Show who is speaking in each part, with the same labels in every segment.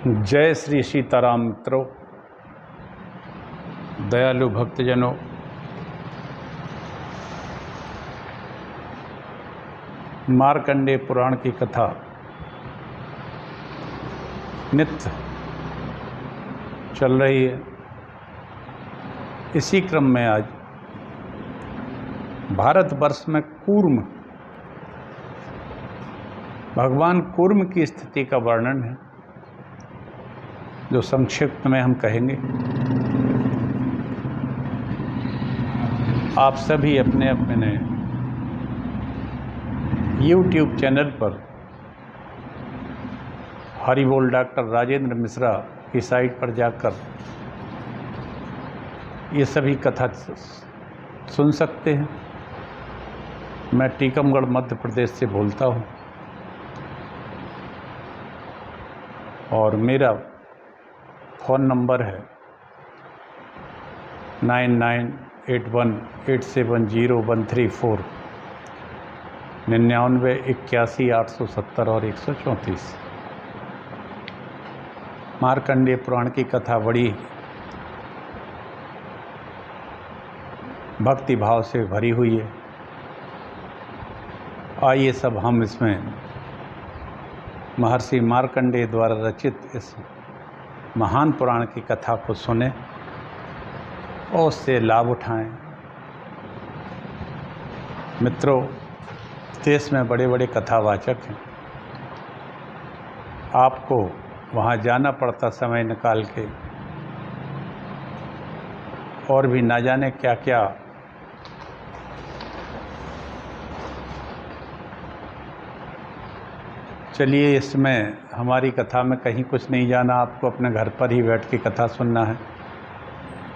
Speaker 1: जय श्री सीताराम मित्रों, दयालु भक्तजनों, मार्कंडेय पुराण की कथा नित्य चल रही है। इसी क्रम में आज भारतवर्ष में कूर्म, भगवान कूर्म की स्थिति का वर्णन है, जो संक्षिप्त में हम कहेंगे। आप सभी अपने अपने YouTube चैनल पर हरि बोल डॉक्टर राजेंद्र मिश्रा की साइट पर जाकर ये सभी कथा सुन सकते हैं। मैं टीकमगढ़ मध्य प्रदेश से बोलता हूँ और मेरा फ़ोन नंबर है 9981870134 99 81 870 और 134। मार्कंडेय पुराण की कथा बड़ी भक्ति भाव से भरी हुई है। आइए सब हम इसमें महर्षि मार्कंडेय द्वारा रचित इस महान पुराण की कथा को सुने और उससे लाभ उठाएं। मित्रों, देश में बड़े बड़े कथावाचक हैं। आपको वहाँ जाना पड़ता समय निकाल के, और भी ना जाने क्या क्या चलिए, इसमें हमारी कथा में कहीं कुछ नहीं जाना। आपको अपने घर पर ही बैठ के कथा सुनना है,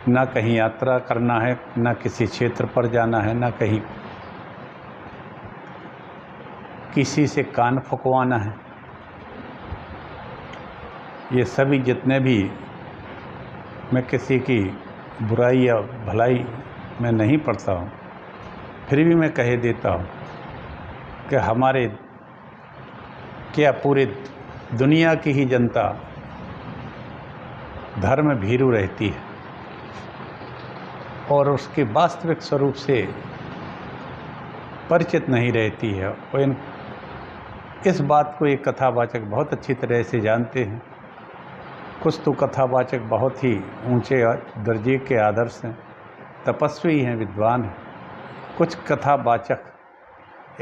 Speaker 1: ना कहीं यात्रा करना है, ना किसी क्षेत्र पर जाना है, ना कहीं किसी से कान फुकवाना है। ये सभी जितने भी, मैं किसी की बुराई या भलाई में नहीं पड़ता हूँ, फिर भी मैं कह देता हूँ कि हमारे क्या पूरे दुनिया की ही जनता धर्म भीरू रहती है और उसके वास्तविक स्वरूप से परिचित नहीं रहती है। और इस बात को एक कथावाचक बहुत अच्छी तरह से जानते हैं। कुछ तो कथावाचक बहुत ही ऊंचे दर्जे के आदर्श हैं, तपस्वी हैं, विद्वान हैं। कुछ कथावाचक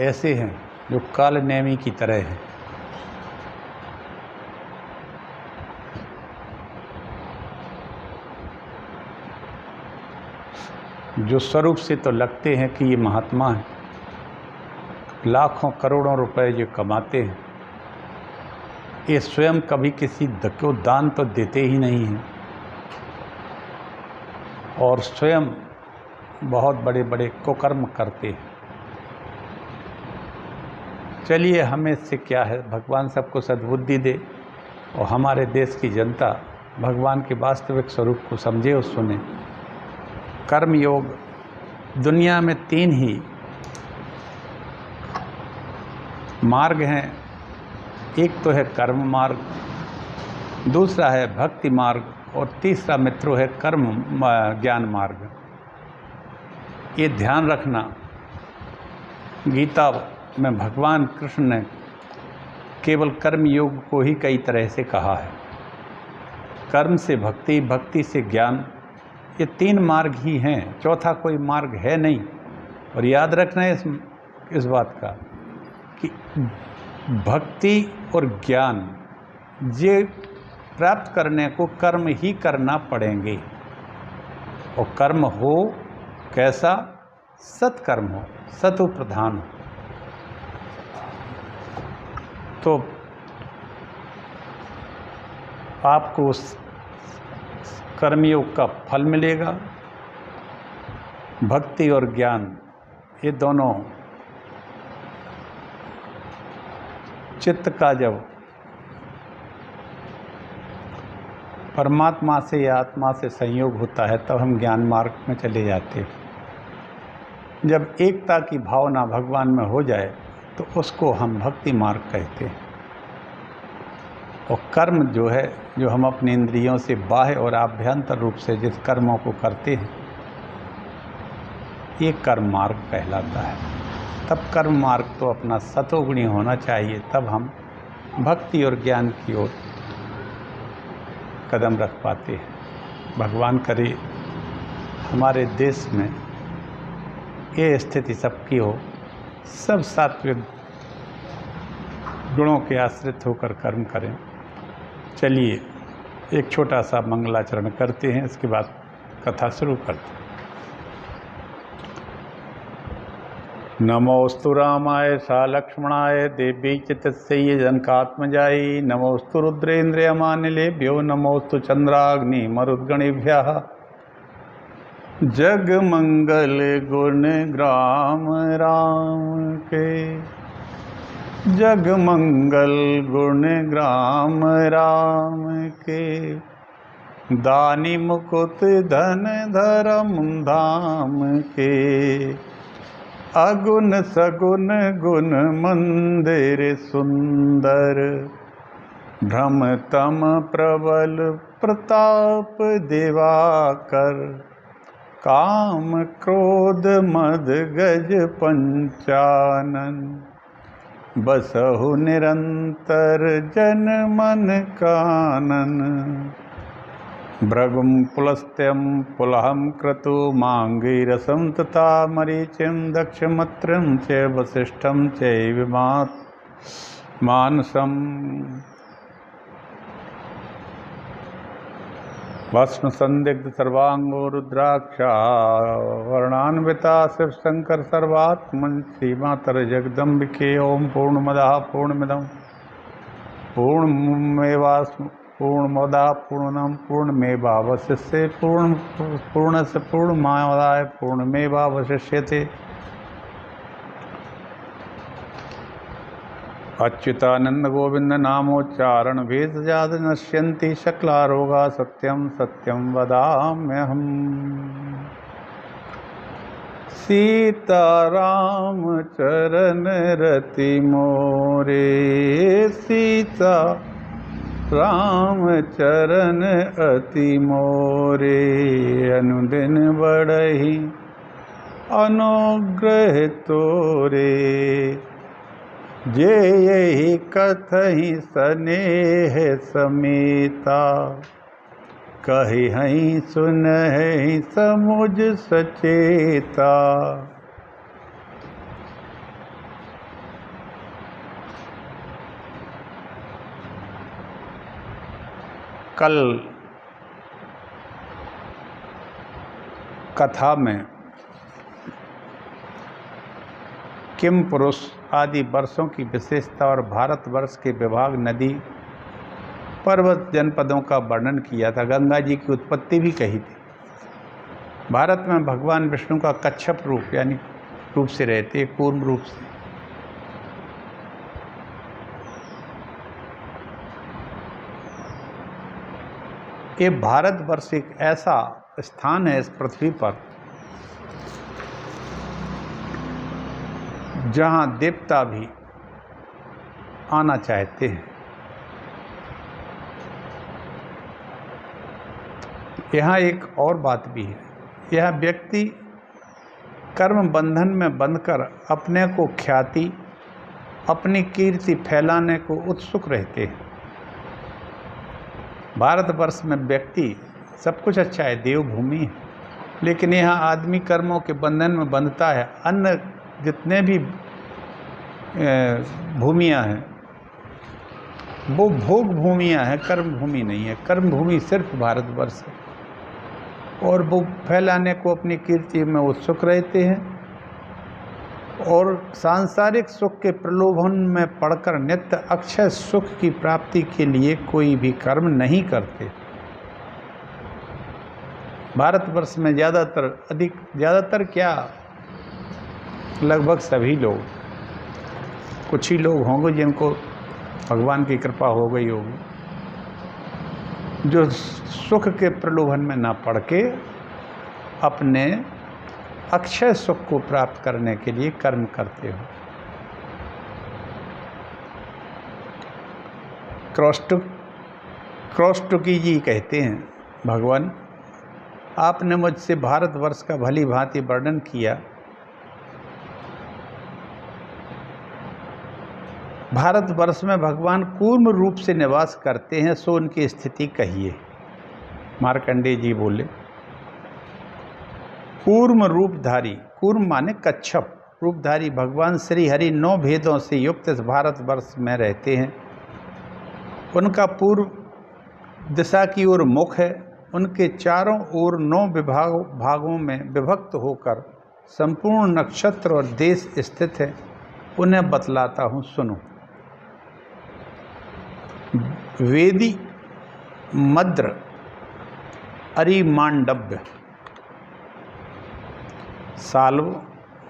Speaker 1: ऐसे हैं जो कालनेमी की तरह हैं। जो स्वरूप से तो लगते हैं कि ये महात्मा हैं, लाखों करोड़ों रुपए जो कमाते हैं, ये स्वयं कभी किसी को दान तो देते ही नहीं हैं और स्वयं बहुत बड़े बड़े कुकर्म करते हैं। चलिए, हमें इससे क्या है, भगवान सबको सद्बुद्धि दे और हमारे देश की जनता भगवान के वास्तविक स्वरूप को समझे और सुने। कर्म योग, दुनिया में 3 ही मार्ग हैं। एक तो है कर्म मार्ग, दूसरा है भक्ति मार्ग और तीसरा मित्रों है कर्म ज्ञान मार्ग। ये ध्यान रखना, गीता में भगवान कृष्ण ने केवल कर्म योग को ही कई तरह से कहा है। कर्म से भक्ति, भक्ति से ज्ञान, ये 3 मार्ग ही हैं, चौथा कोई मार्ग है नहीं। और याद रखना है इस बात का कि भक्ति और ज्ञान ये प्राप्त करने को कर्म ही करना पड़ेंगे। और कर्म हो कैसा? सत्कर्म हो, सतु प्रधान हो, तो आपको उस कर्मयोग का फल मिलेगा। भक्ति और ज्ञान ये दोनों चित्त का जब परमात्मा से या आत्मा से संयोग होता है, तब हम ज्ञान मार्ग में चले जाते हैं। जब एकता की भावना भगवान में हो जाए तो उसको हम भक्ति मार्ग कहते हैं। और कर्म जो है, जो हम अपनी इंद्रियों से बाह्य और आभ्यंतर रूप से जिस कर्मों को करते हैं, ये कर्म मार्ग कहलाता है। तब कर्म मार्ग तो अपना सतोगुणी होना चाहिए, तब हम भक्ति और ज्ञान की ओर कदम रख पाते हैं। भगवान करे हमारे देश में ये स्थिति सबकी हो, सब सात्विक गुणों के आश्रित होकर कर्म करें। चलिए एक छोटा सा मंगलाचरण करते हैं, इसके बाद कथा शुरू करते हैं। नमोस्तु रामाय सा लक्ष्मणाय देवी च तस्यै जनकात्मजायै नमोस्तु रुद्रेन्द्रियमानिलेभ्यो नमोस्तु चंद्राग्नि मरुद्गणेभ्यः जग मंगल गुण ग्राम राम के जग मंगल गुण ग्राम राम के दानी मुकुट धन धर्म धाम के अगुण सगुण गुण मंदिर सुंदर भ्रम तम प्रबल प्रताप दिवाकर काम क्रोध मद गज पंचानन बसहु निरंतर जन मन कानन भृगुं पुलस्त्यं पुलहं क्रतु मांगीरसं तथा मरीचिं दक्षमत्रं च वसिष्ठं चैव मानसम् भस्म संदिग्ध सर्वांगो रुद्राक्षा वर्णान्विता शिव शंकर सर्वात्मन श्रीमातर जगदम्बिके ओम पूर्णमदः पूर्णमिदं पूर्णमदः पूर्णं पूर्णमेवावशिष्यते पूर्णस्य पूर्णमादाय पूर्णमेवावशिष्यते। अच्युतानंद गोविंद नामोच्चारण भेषजात नश्यन्ति शकला रोगा सत्यं सत्यं वदाम्यहम्। सीताराम चरण रति मोरे सीता राम चरण अति मोरे अनुदिन बढ़हि अनुग्रह तोरे जे यही कथहि स्नेह समेता कहि हई सुनहि समुझ सचेता। कल कथा में किम पुरुष आदि वर्षों की विशेषता और भारतवर्ष के विभाग नदी पर्वत जनपदों का वर्णन किया था। गंगा जी की उत्पत्ति भी कही थी। भारत में भगवान विष्णु का कच्छप रूप यानी रूप से रहते, कूर्म रूप से। ये भारतवर्ष एक ऐसा स्थान है इस पृथ्वी पर जहाँ देवता भी आना चाहते हैं। यहाँ एक और बात भी है, यह व्यक्ति कर्म बंधन में बंधकर अपने को ख्याति, अपनी कीर्ति फैलाने को उत्सुक रहते हैं। भारतवर्ष में व्यक्ति सब कुछ अच्छा है, देवभूमि है, लेकिन यहाँ आदमी कर्मों के बंधन में बंधता है। अन्य जितने भी भूमियाँ हैं वो भोग भूमियाँ हैं, कर्म भूमि नहीं है। कर्म भूमि सिर्फ भारतवर्ष है और वो फैलाने को अपनी कीर्ति में उत्सुक रहते हैं और सांसारिक सुख के प्रलोभन में पड़कर नित्य अक्षय सुख की प्राप्ति के लिए कोई भी कर्म नहीं करते। भारतवर्ष में ज़्यादातर क्या, लगभग सभी लोग, कुछ ही लोग होंगे जिनको भगवान की कृपा हो गई होगी, जो सुख के प्रलोभन में ना पड़ के अपने अक्षय सुख को प्राप्त करने के लिए कर्म करते हो। कौष्टुक क्रॉस्टोकी जी कहते हैं, भगवान आपने मुझसे भारतवर्ष का भली भांति वर्णन किया। भारतवर्ष में भगवान कूर्म रूप से निवास करते हैं, सो उनकी स्थिति कहिए। मार्कंडेय जी बोले, कूर्म रूपधारी, कूर्म माने कच्छप रूपधारी भगवान श्री हरि 9 भेदों से युक्त इस भारतवर्ष में रहते हैं। उनका पूर्व दिशा की ओर मुख है। उनके चारों ओर 9 भागों में विभक्त होकर संपूर्ण नक्षत्र और देश स्थित है। उन्हें बतलाता हूँ, सुनो। वेदी, मद्र, अरिमांडव्य, साल्व,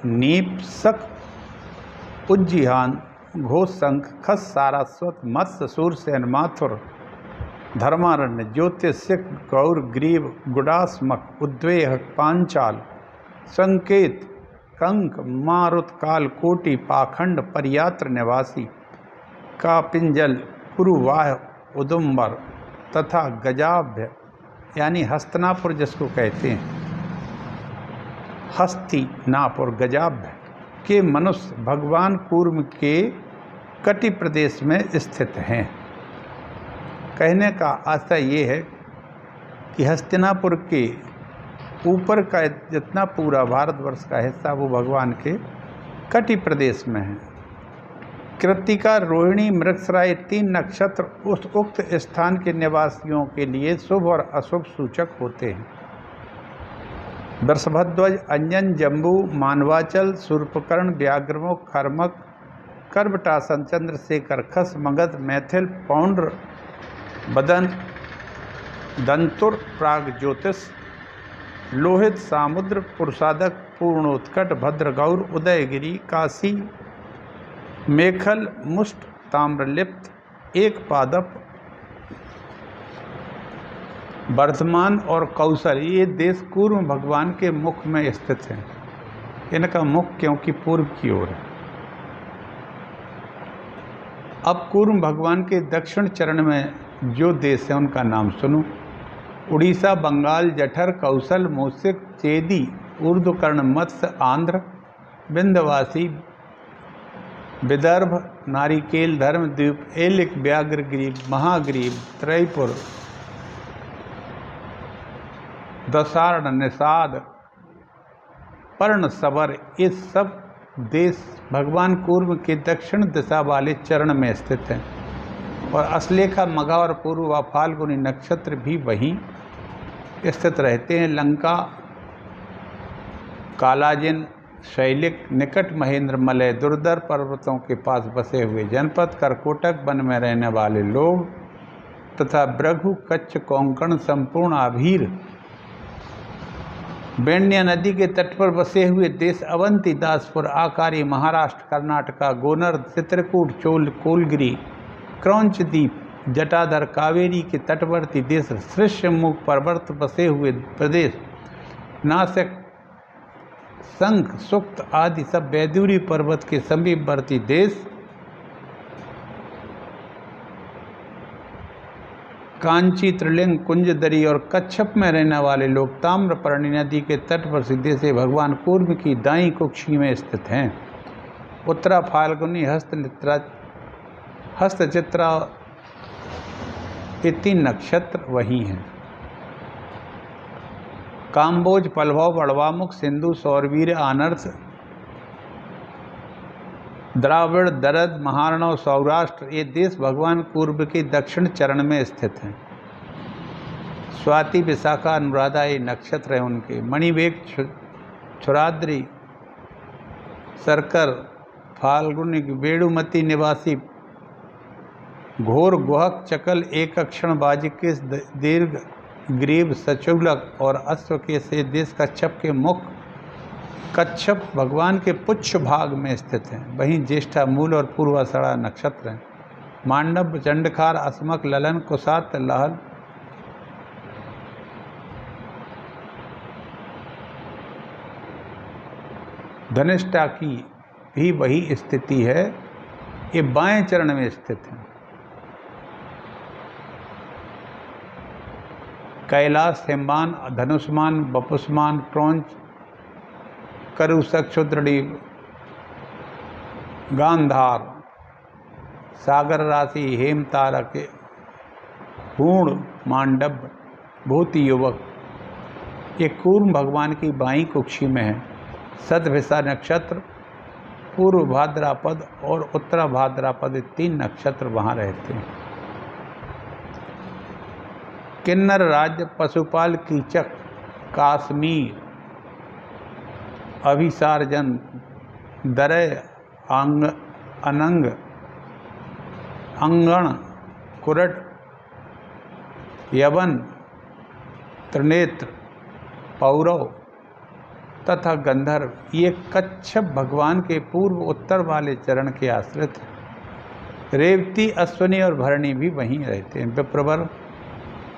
Speaker 1: नीप, सक, उज्जिहान, घोषशंख, खस, सारस्वत, मत्स्य, सूरसेन, माथुर, धर्मारण्य, ज्योतिषिक, गौर, ग्रीव, गुडास्मक, उद्वेह, पांचाल, संकेत, कंक, मारुत, काल, कोटि, पाखंड, परियात्र निवासी, कापिंजल, कुरुवाह, उदुम्बर तथा गजाभ्य यानी हस्तिनापुर जिसको कहते हैं, हस्तिनाप और गजाभ्य के मनुष्य भगवान कूर्म के कटि प्रदेश में स्थित हैं। कहने का आशय ये है कि हस्तिनापुर के ऊपर का जितना पूरा भारतवर्ष का हिस्सा वो भगवान के कटि प्रदेश में है। कृत्तिका, रोहिणी, मृगशिरा 3 नक्षत्र उस उक्त स्थान के निवासियों के लिए शुभ और अशुभ सूचक होते हैं। वृषभध्वज, अंजन, जम्बू, मानवाचल, शूर्पकर्ण, व्याघ्रमुख, खर्मक, कर्बटासन, चंद्रशेखर, खस, मगध, मैथिल, पौंड्र, बदन, दंतुर, प्रागज्योतिष, लोहित, सामुद्र, पुरुषादक, पूर्णोत्कट, भद्रगौर, उदयगिरी, काशी, मेखल, मुष्ट, ताम्रलिप्त, एक पादप, वर्धमान और कौशल, ये देश कूर्म भगवान के मुख में स्थित हैं। इनका मुख क्योंकि पूर्व की ओर है। अब कूर्म भगवान के दक्षिण चरण में जो देश है उनका नाम सुनो। उड़ीसा, बंगाल, जठर, कौशल, मूसिक, चेदी, ऊर्ध्वकर्ण, मत्स्य, आंध्र, विंध्यवासी, विदर्भ, नारिकेल, धर्मद्वीप, एलिक, व्याघ्रग्रीव, महाग्रीव, त्रयपुर, दशार्ण, निषाद, पर्ण, सबर, ये सब देश भगवान कूर्म के दक्षिण दिशा वाले चरण में स्थित हैं। और अस्लेखा, मघा और पूर्व फाल्गुनी नक्षत्र भी वहीं स्थित रहते हैं। लंका, कालाजिन, शैलिक, निकट महेंद्र, मलय, दुर्धर पर्वतों के पास बसे हुए जनपद, करकोटक वन में रहने वाले लोग तथा भृगु, कच्छ, कोंकण, संपूर्ण आभीर, बेण्य नदी के तट पर बसे हुए देश, अवंती, दासपुर, आकारी, महाराष्ट्र, कर्नाटका, गोनर, चित्रकूट, चोल, कोलगिरी, क्रौंच द्वीप, जटाधर, कावेरी के तटवर्ती देश, ऋष्यमुख पर्वत बसे हुए प्रदेश, नासिक, संघ, सुक्त आदि सब वैदूरी पर्वत के समीपवर्ती देश, कांची, त्रिलिंग, कुंजदरी और कच्छप में रहने वाले लोग ताम्रपर्णी नदी के तट पर सीधे से भगवान कूर्म की दाईं कुक्षी में स्थित हैं। उत्तरा फाल्गुनी, हस्तचित्रा ये 3 नक्षत्र वही हैं। काम्बोज, पलभव, बड़वामुख, सिंधु, सौरवीर, आनर्स, द्राविड़, दरद, महारणव, सौराष्ट्र ये देश भगवान कूर्म के दक्षिण चरण में स्थित हैं। स्वाति, विशाखा, अनुराधा ये नक्षत्र हैं उनके। मणिवेग, छुराद्री, सरकर, फाल्गुनी, वेणुमती निवासी, घोर, गुहक, चकल, एक अक्षण, बाजिकेश, दीर्घ, ग्रीव, सचुलक और अश्व के से देश कच्छप के मुख कच्छप भगवान के पुच्छ भाग में स्थित हैं। वहीं ज्येष्ठा, मूल और पूर्वाषाढ़ा नक्षत्र हैं। मांडव, चंडखार, अस्मक, ललन, कुसात, लहल, धनिष्ठा की भी वही स्थिति है। ये बाएं चरण में स्थित है। कैलाश, हिमवान, धनुष्मान, बपुष्मान, क्रौंच, करुषक, क्षुद्रडीब, गांधार, सागर राशि, हेमतारक, पूर्ण, मांडव, भूति युवक, ये कूर्म भगवान की बाईं कुक्षी में है। शतभिषा नक्षत्र, पूर्व भाद्रापद और उत्तरा भाद्रापद, 3 नक्षत्र वहाँ रहते हैं। किन्नर राज्य, पशुपाल, कीचक, काश्मीर, अभिसारजन, दरय, अनंग, अंगण, कुरट, यवन, त्रिनेत्र, पौरव तथा गंधर्व, ये कच्छप भगवान के पूर्व उत्तर वाले चरण के आश्रित हैं। रेवती, अश्विनी और भरणी भी वहीं रहते हैं। विप्रवर,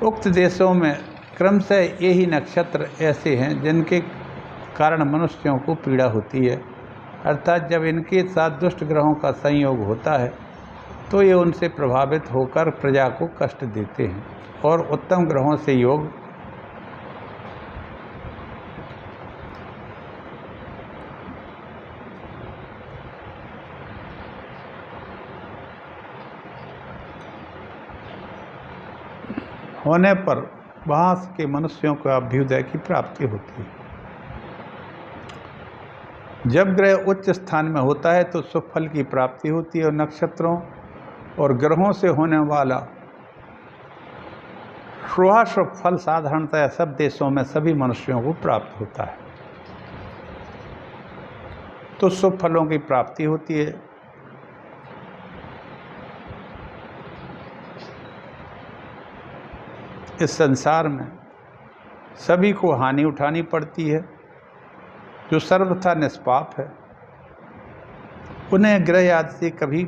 Speaker 1: उक्त देशों में क्रमशः ये ही नक्षत्र ऐसे हैं जिनके कारण मनुष्यों को पीड़ा होती है, अर्थात जब इनके साथ दुष्ट ग्रहों का संयोग होता है तो ये उनसे प्रभावित होकर प्रजा को कष्ट देते हैं, और उत्तम ग्रहों से योग होने पर वहाँ के मनुष्यों को अभ्युदय की प्राप्ति होती है। जब ग्रह उच्च स्थान में होता है तो शुभ फल की प्राप्ति होती है, और नक्षत्रों और ग्रहों से होने वाला शुभाशुभ फल साधारणतः सब देशों में सभी मनुष्यों को प्राप्त होता है। तो शुभ फलों की प्राप्ति होती है। इस संसार में सभी को हानि उठानी पड़ती है, जो सर्वथा निष्पाप है उन्हें ग्रह आदि से कभी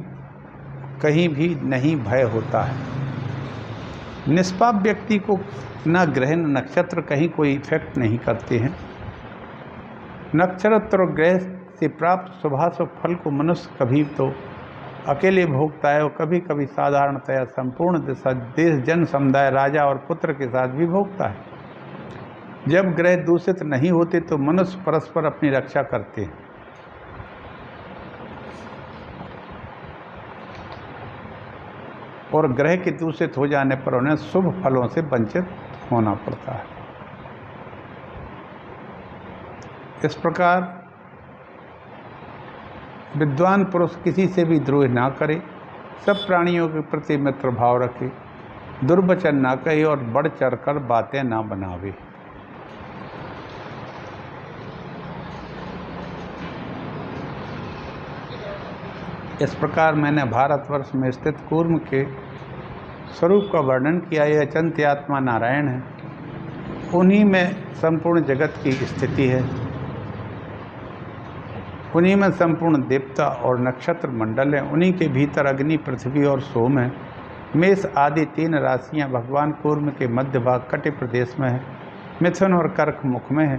Speaker 1: कहीं भी नहीं भय होता है। निष्पाप व्यक्ति को न ग्रह न नक्षत्र कहीं कोई इफेक्ट नहीं करते हैं। नक्षत्र और ग्रह से प्राप्त शुभाशुभ फल को मनुष्य कभी तो अकेले भोगता है और कभी कभी साधारणतया संपूर्ण देश, जन समुदाय, राजा और पुत्र के साथ भी भोगता है। जब ग्रह दूषित नहीं होते तो मनुष्य परस्पर अपनी रक्षा करते हैं। और ग्रह के दूषित हो जाने पर उन्हें शुभ फलों से वंचित होना पड़ता है। इस प्रकार विद्वान पुरुष किसी से भी द्रोह ना करे, सब प्राणियों के प्रति मित्र भाव रखे, दुर्वचन ना कहे और बढ़ चढ़कर बातें ना बनावे। इस प्रकार मैंने भारतवर्ष में स्थित कूर्म के स्वरूप का वर्णन किया। यह अचिंत्य आत्मा नारायण है, उन्हीं में संपूर्ण जगत की स्थिति है, उन्हीं में संपूर्ण देवता और नक्षत्र मंडल है, उन्हीं के भीतर अग्नि, पृथ्वी और सोम है। मेष आदि 3 राशियां भगवान कूर्म के मध्य भाग कटि प्रदेश में है। मिथुन और कर्क मुख में है।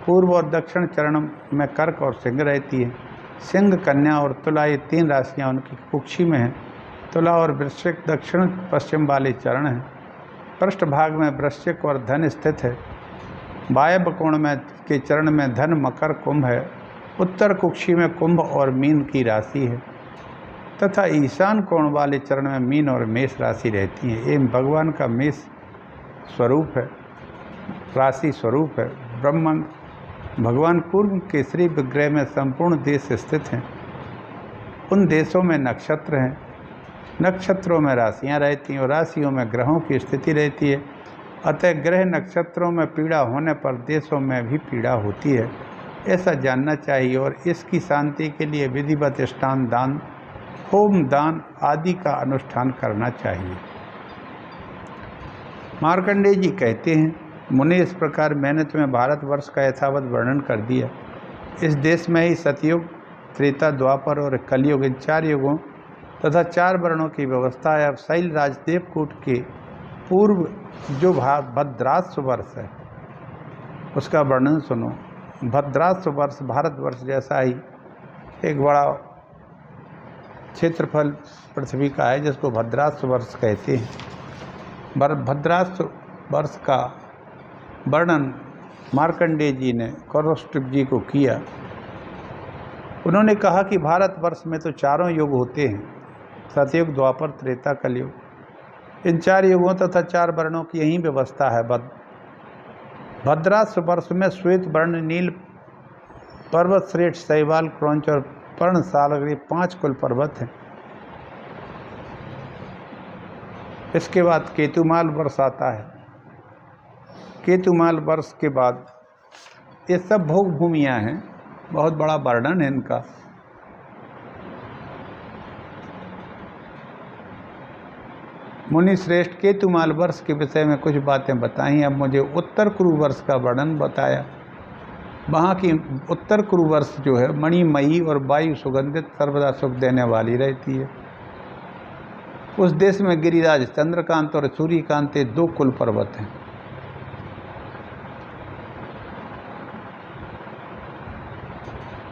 Speaker 1: पूर्व और दक्षिण चरण में कर्क और सिंह रहती है। सिंह, कन्या और तुला ये 3 राशियां उनकी कुक्षी में हैं। तुला और वृश्चिक दक्षिण पश्चिम वाले चरण हैं। पृष्ठभाग में वृश्चिक और धन स्थित है। वायव्य कोण में के चरण में धन, मकर, कुंभ है। उत्तर कुक्षी में कुंभ और मीन की राशि है तथा ईशान कोण वाले चरण में मीन और मेष राशि रहती है। एवं भगवान का मेष स्वरूप है, राशि स्वरूप है। ब्रह्मांड भगवान कूर्म केसरी विग्रह में संपूर्ण देश स्थित हैं। उन देशों में नक्षत्र हैं, नक्षत्रों में राशियां रहती हैं और राशियों में ग्रहों की स्थिति रहती है। अतः ग्रह नक्षत्रों में पीड़ा होने पर देशों में भी पीड़ा होती है, ऐसा जानना चाहिए। और इसकी शांति के लिए विधिवत स्नान, दान, होम, दान आदि का अनुष्ठान करना चाहिए। मार्कंडेय जी कहते हैं, मुनि इस प्रकार मैंने तुम्हें भारतवर्ष का यथावत वर्णन कर दिया। इस देश में ही सतयुग, त्रेता, द्वापर और कलयुग, इन 4 युगों तथा 4 वर्णों की व्यवस्था है। अब शैल राजदेवकूट के पूर्व जो भद्राश्व वर्ष है उसका वर्णन सुनो। भद्राश्व वर्ष भारतवर्ष जैसा ही एक बड़ा क्षेत्रफल पृथ्वी का है जिसको भद्राश्व वर्ष कहते हैं। भद्राश्व वर्ष का वर्णन मार्कंडेय जी ने कौरष्टुभ जी को किया। उन्होंने कहा कि भारतवर्ष में तो चारों युग होते हैं, सतयुग, द्वापर, त्रेता, कलयुग। इन 4 युगों तथा 4 वर्णों की यही व्यवस्था है। भद्रास वर्ष में श्वेत वर्ण, नील, पर्वत श्रेष्ठ, शैवाल, क्रौंच और पर्ण सालग्र 5 कुल पर्वत हैं। इसके बाद केतुमाल वर्ष आता है। केतुमाल वर्ष के बाद ये सब भोग भूमियाँ हैं, बहुत बड़ा वर्णन है इनका। मुनि श्रेष्ठ केतुमाल वर्ष के विषय में कुछ बातें बताई। अब मुझे उत्तर कुरु वर्ष का वर्णन बताया। वहाँ की उत्तर कुरु वर्ष जो है मणिमयी और वायु सुगंधित, सर्वदा सुख देने वाली रहती है। उस देश में गिरिराज, चंद्रकांत और सूर्यकांत 2 कुल पर्वत हैं।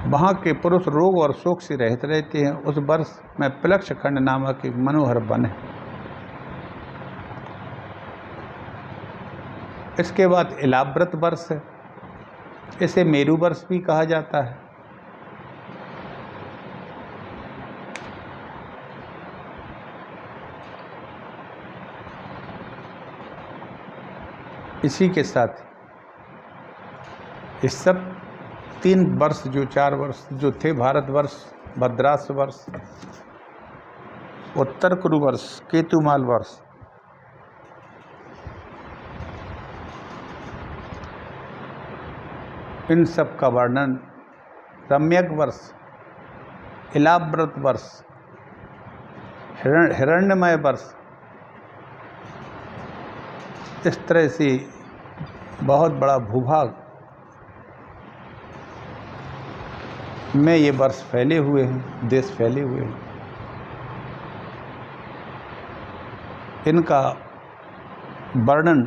Speaker 1: वहाँ के पुरुष रोग और शोक से रहित रहते हैं। उस वर्ष में प्लक्ष खंड नामक एक मनोहर वन है। इसके बाद इलाव्रत वर्ष है। इसे मेरु वर्ष भी कहा जाता है। इसी के साथ इस सब 3 वर्ष जो 4 वर्ष जो थे, भारतवर्ष, भद्रास वर्ष, उत्तर कुरु वर्ष, केतुमाल वर्ष, इन सब का वर्णन सम्यक वर्ष, इलाव्रत वर्ष, हिरण्यमय वर्ष, इस तरह से बहुत बड़ा भूभाग में ये वर्ष फैले हुए हैं, देश फैले हुए हैं। इनका वर्णन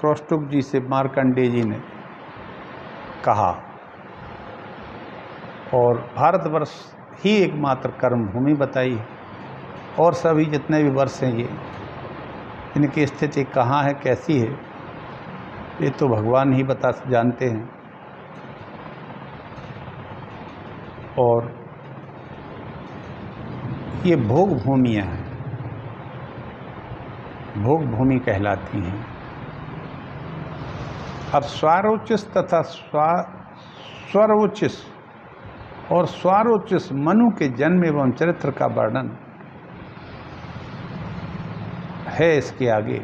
Speaker 1: कौष्टुभ जी से मार्कंडेय जी ने कहा। और भारतवर्ष ही एकमात्र कर्म भूमि बताई है, और सभी जितने भी वर्ष हैं ये, इनकी स्थिति कहाँ है, कैसी है, ये तो भगवान ही जानते हैं। और ये भोग भूमियाँ हैं, भोग भूमि कहलाती हैं। अब स्वारोचिस तथा स्वरोचिस और स्वारोचिस मनु के जन्म एवं चरित्र का वर्णन है इसके आगे।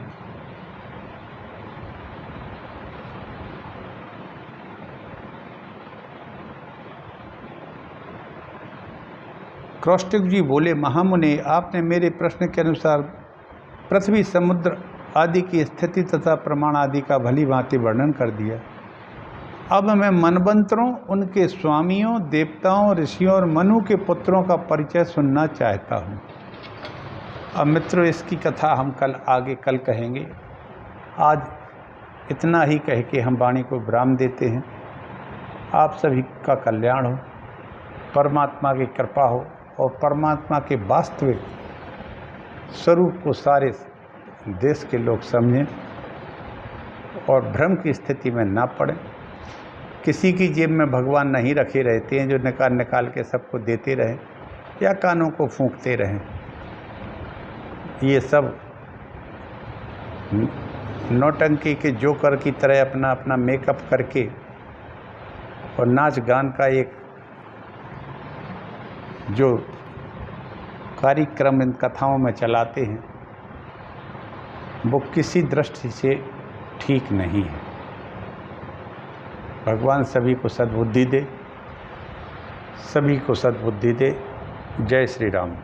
Speaker 1: कौष्टुभ जी बोले, महामुनि, आपने मेरे प्रश्न के अनुसार पृथ्वी, समुद्र आदि की स्थिति तथा प्रमाण आदि का भली भांति वर्णन कर दिया। अब मैं मनवंतरों, उनके स्वामियों, देवताओं, ऋषियों और मनु के पुत्रों का परिचय सुनना चाहता हूँ। अब मित्रों, इसकी कथा हम कल कहेंगे। आज इतना ही कह के हम वाणी को विराम देते हैं। आप सभी का कल्याण हो, परमात्मा की कृपा हो और परमात्मा के वास्तविक स्वरूप को सारे देश के लोग समझें और भ्रम की स्थिति में ना पड़ें। किसी की जेब में भगवान नहीं रखे रहते हैं जो निकाल के सबको देते रहें या कानों को फूंकते रहें। ये सब नौटंकी के जोकर की तरह अपना अपना मेकअप करके और नाच गान का एक जो कार्यक्रम इन कथाओं में चलाते हैं, वो किसी दृष्टि से ठीक नहीं है। भगवान सभी को सद्बुद्धि दे, सभी को सद्बुद्धि दे। जय श्री राम।